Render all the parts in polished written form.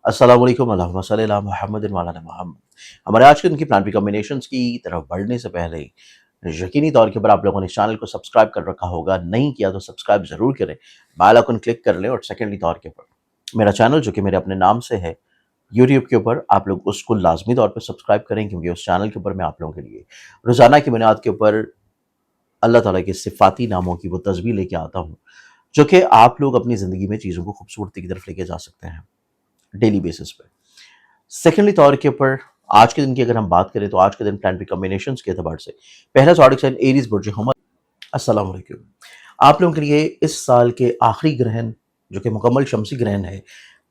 अस्सलाम वालेकुम अल्लाहुम्मा सल्ली अला मुहम्मद व अला मुहम्मद। हमारे आज के दिन की प्लानिटरी कॉम्बिनेशंस की तरफ बढ़ने से पहले यकीनी तौर के ऊपर आप लोगों ने चैनल को सब्सक्राइब कर रखा होगा, नहीं किया तो सब्सक्राइब ज़रूर करें, बेल आइकन क्लिक कर लें। और सेकेंडली तौर के ऊपर मेरा चैनल जो कि मेरे अपने नाम से है यूट्यूब के ऊपर, आप लोग उसको लाजमी तौर पर सब्सक्राइब करें, क्योंकि उस चैनल के ऊपर मैं आप लोगों के लिए रोज़ाना की बुनियाद के ऊपर अल्लाह ताला के सिफ़ाती नामों की वो तस्वीर लेके आता हूँ, जो कि आप लोग अपनी ज़िंदगी में चीज़ों को खूबसूरती की तरफ लेके जा सकते हैं डेली बेसिस पे। सेकेंडली तौर के ऊपर आज के दिन की अगर हम बात करें तो आज के दिन प्लानिटरी कॉम्बिनेशंस के एतबार से पहला ज़ोडिक साइन एरीज बुर्ज हमल। अस्सलाम वालेकुम। आप लोगों के लिए इस साल के आखिरी ग्रहण जो कि मुकम्मल शमसी ग्रहण है,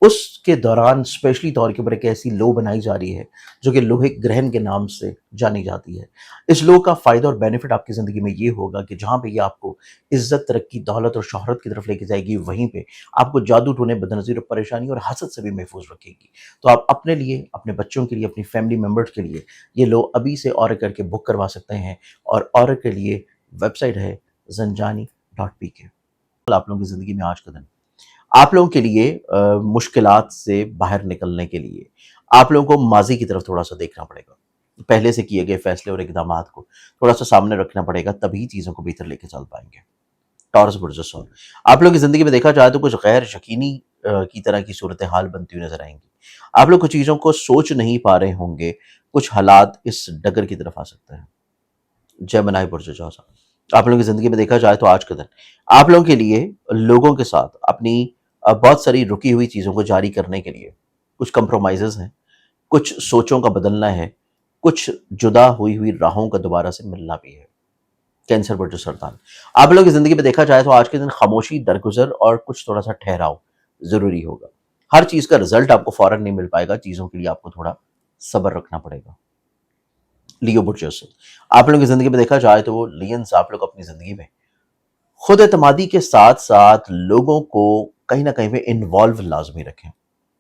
उसके दौरान स्पेशली तौर के ऊपर एक ऐसी लो बनाई जा रही है जो कि लोहे ग्रहण के नाम से जानी जाती है। इस लो का फ़ायदा और बेनिफिट आपकी ज़िंदगी में ये होगा कि जहाँ पे ये आपको इज़्ज़त, तरक्की, दौलत और शोहरत की तरफ लेके जाएगी, वहीं पे आपको जादू टोने, बदनज़ीर और परेशानी और हसद से भी महफूज रखेगी। तो आप अपने लिए, अपने बच्चों के लिए, अपनी फैमिली मेंबर्स के लिए ये लो अभी से ऑर्डर करके बुक करवा सकते हैं। और ऑर्डर के लिए वेबसाइट है zanjani.pk। आप लोगों की ज़िंदगी में आज का दिन आप लोगों के लिए मुश्किलात से बाहर निकलने के लिए आप लोगों को माज़ी की तरफ थोड़ा-सा देखना पड़ेगा। पहले से किए गए फैसले और इक़दामात को थोड़ा-सा सामने रखना पड़ेगा, तभी चीज़ों को बेहतर लेके चल पाएँगे। टॉरस बुर्ज सॉल, आप लोगों की ज़िंदगी में देखा जाए तो कुछ गैर यकीनी की तरह की सूरत-ए-हाल बनती हुई नज़र आएँगी। आप लोग कुछ चीज़ों को सोच नहीं पा रहे होंगे, कुछ हालात इस डगर की तरफ आ सकते हैं। जेमिनी बुर्ज जौज़ा, आप लोगों की ज़िंदगी में देखा जाए तो आज का दिन आप लोगों के लिए लोगों के साथ अपनी बहुत सारी रुकी हुई चीज़ों को जारी करने के लिए कुछ कंप्रोमाइज़ेज़ हैं, कुछ सोचों का बदलना है, कुछ जुदा हुई राहों का दोबारा से मिलना भी है। कैंसर बुर्ज सरतान, आप लोगों की ज़िंदगी में देखा जाए तो आज के दिन खामोशी, दरगुज़र और कुछ थोड़ा-सा ठहराव ज़रूरी होगा। हर चीज़ का रिज़ल्ट आपको फ़ौरन नहीं मिल पाएगा, चीज़ों के लिए आपको थोड़ा सब्र रखना पड़ेगा। लियो बुर्ज असद, आप लोगों की ज़िंदगी में देखा जाए तो वो लियंस आप लोग अपनी ज़िंदगी में खुद एतमादी के साथ-साथ लोगों को कहीं न कहीं पे इन्वॉल्व लाज़मी रखें,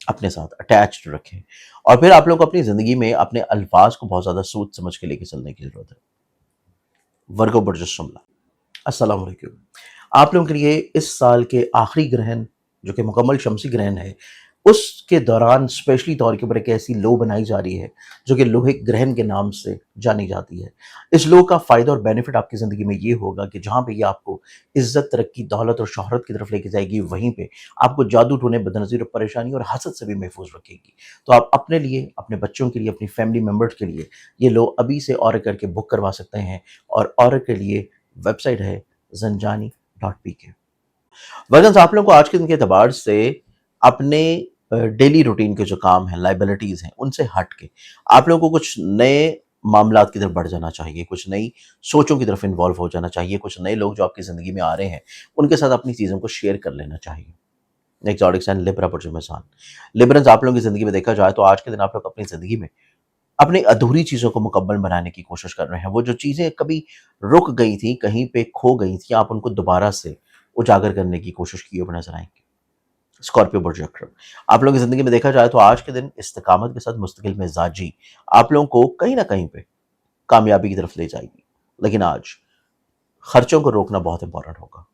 अपने साथ अटैच्ड रखें। और फिर आप लोग को अपनी ज़िंदगी में अपने अल्फ़ाज़ को बहुत ज़्यादा सोच समझ के लेके चलने की ज़रूरत है। वर्गो बुर्ज शिमला, अस्सलाम वालेकुम। आप लोगों के लिए इस साल के आखिरी ग्रहण जो कि मुकम्मल शमसी ग्रहण है, उसके दौरान स्पेशली तौर के ऊपर एक ऐसी लो बनाई जा रही है जो कि लोहे ग्रहण के नाम से जानी जाती है। इस लो का फ़ायदा और बेनिफिट आपकी ज़िंदगी में ये होगा कि जहाँ पे ये आपको इज़्ज़त, तरक्की, दौलत और शोहरत की तरफ लेके जाएगी, वहीं पे आपको जादू टोने, बदनज़ीर और परेशानी और हसद से भी महफूज रखेगी। तो आप अपने लिए, अपने बच्चों के लिए, अपनी फैमिली मेंबर्स के लिए ये लो अभी से ऑर्डर करके बुक करवा सकते हैं। और ऑर्डर के लिए वेबसाइट है zanjani.pk। वर्गन्स, आप लोगों को आज के दिन के एतबार से अपने डेली रूटीन के जो काम हैं, लायबिलिटीज़ हैं, उनसे हट के आप लोगों को कुछ नए मामलात की तरफ बढ़ जाना चाहिए, कुछ नई सोचों की तरफ इन्वॉल्व हो जाना चाहिए, कुछ नए लोग जो आपकी ज़िंदगी में आ रहे हैं, उनके साथ अपनी चीज़ों को शेयर कर लेना चाहिए। एक्सोटिक साइन लिब्रा बुर्ज मेज़ान, लिब्रन्स, आप लोगों की ज़िंदगी में देखा जाए तो आज के दिन आप लोग अपनी ज़िंदगी में अपनी अधूरी चीज़ों को मुकम्मल बनाने की कोशिश कर रहे हैं। वो जो चीज़ें कभी रुक गई थी, कहीं पे खो गई थी, आप उनको दोबारा से उजागर करने की कोशिश किए हुए नज़र आएँगे। स्कॉर्पियो बुर्ज अक्रम, आप लोगों की ज़िंदगी में देखा जाए तो आज के दिन इस्तिकामत के साथ मुस्तकिल मिज़ाजी आप लोगों को कहीं न कहीं पे कामयाबी की तरफ ले जाएगी। लेकिन आज खर्चों को रोकना बहुत इम्पोर्टेंट होगा।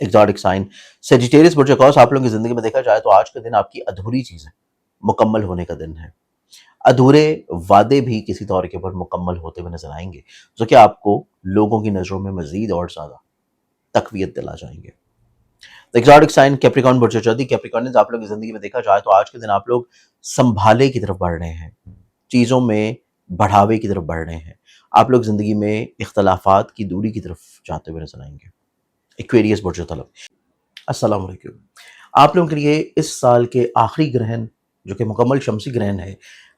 एक्सोटिक साइन सेजिटेरियस बुर्ज अकॉस, आप लोगों की ज़िंदगी में देखा जाए तो आज के दिन आपकी अधूरी चीज़ें मुकम्मल होने का दिन है। अधूरे वादे भी किसी तौर के ऊपर मुकम्मल होते हुए नज़र आएँगे, जो कि आपको लोगों की नज़रों में मज़ीद और ज़्यादा तक़वियत दिला जाएँगे। एक्सोटिक साइन कैप्रिकॉर्न बुर्ज जदी, कैप्रिकॉर्नियंस, आप लोगों की ज़िंदगी में देखा जाए तो आज के दिन आप लोग सँभाले की तरफ बढ़ रहे हैं, चीज़ों में बढ़ावे की तरफ बढ़ रहे हैं। आप लोग ज़िंदगी में इख्तलाफ़ात की दूरी की तरफ जाते हुए नज़र आएँगे। एक्वेरियस बुर्ज तलब, अस्सलाम वालेकुम। आप लोगों के लिए इस साल के आखिरी ग्रहण जो कि मुकम्मल शमसी ग्रहण है,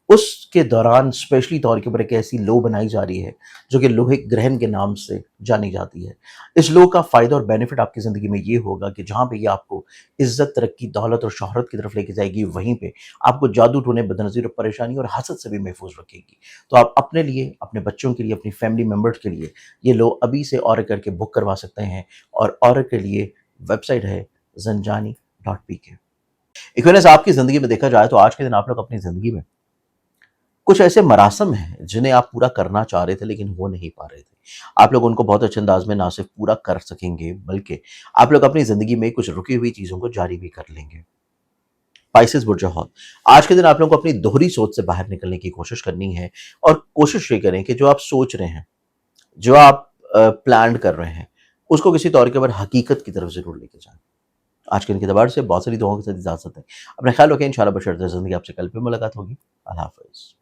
उसके दौरान स्पेशली तौर के ऊपर एक ऐसी लो बनाई जा रही है जो कि लोहे ग्रहण के नाम से जानी जाती है। इस लो का फ़ायदा और बेनिफिट आपकी ज़िंदगी में ये होगा कि जहाँ पे ये आपको इज़्ज़त, तरक्की, दौलत और शोहरत की तरफ लेके जाएगी, वहीं पे आपको जादू टोने, बदनज़ीर और परेशानी और हसद से भी महफूज रखेगी। तो आप अपने लिए, अपने बच्चों के लिए, अपनी फैमिली मेंबर्स के लिए ये लो अभी से ऑर्डर करके बुक करवा सकते हैं। और ऑर्डर के लिए वेबसाइट है zanjani.pk। इक्विनस, आपकी ज़िंदगी में देखा जाए तो आज के दिन आप लोग अपनी ज़िंदगी में कुछ ऐसे मरासम हैं जिन्हें आप पूरा करना चाह रहे थे लेकिन हो नहीं पा रहे थे। आप लोग उनको बहुत अच्छे अंदाज में ना सिर्फ पूरा कर सकेंगे, बल्कि आप लोग अपनी ज़िंदगी में कुछ रुकी हुई चीज़ों को जारी भी कर लेंगे। स्पाइसेस बुर्ज हौत। आज के दिन आप लोगों को अपनी दोहरी सोच से बाहर निकलने की कोशिश करनी है और कोशिश ये करें कि जो आप सोच रहे हैं, जो आप प्लान कर रहे हैं, उसको किसी तौर के ऊपर हकीकत की तरफ ज़रूर लेके जाएँ। आज के दिन के एतबार से बहुत सारी दुआओं के साथ इजाज़त है। अपना ख़्याल रखें, इंशाअल्लाह बशर्ते ज़िंदगी आपसे कल फिर मुलाकात होगी। अल्लाह हाफ़िज़।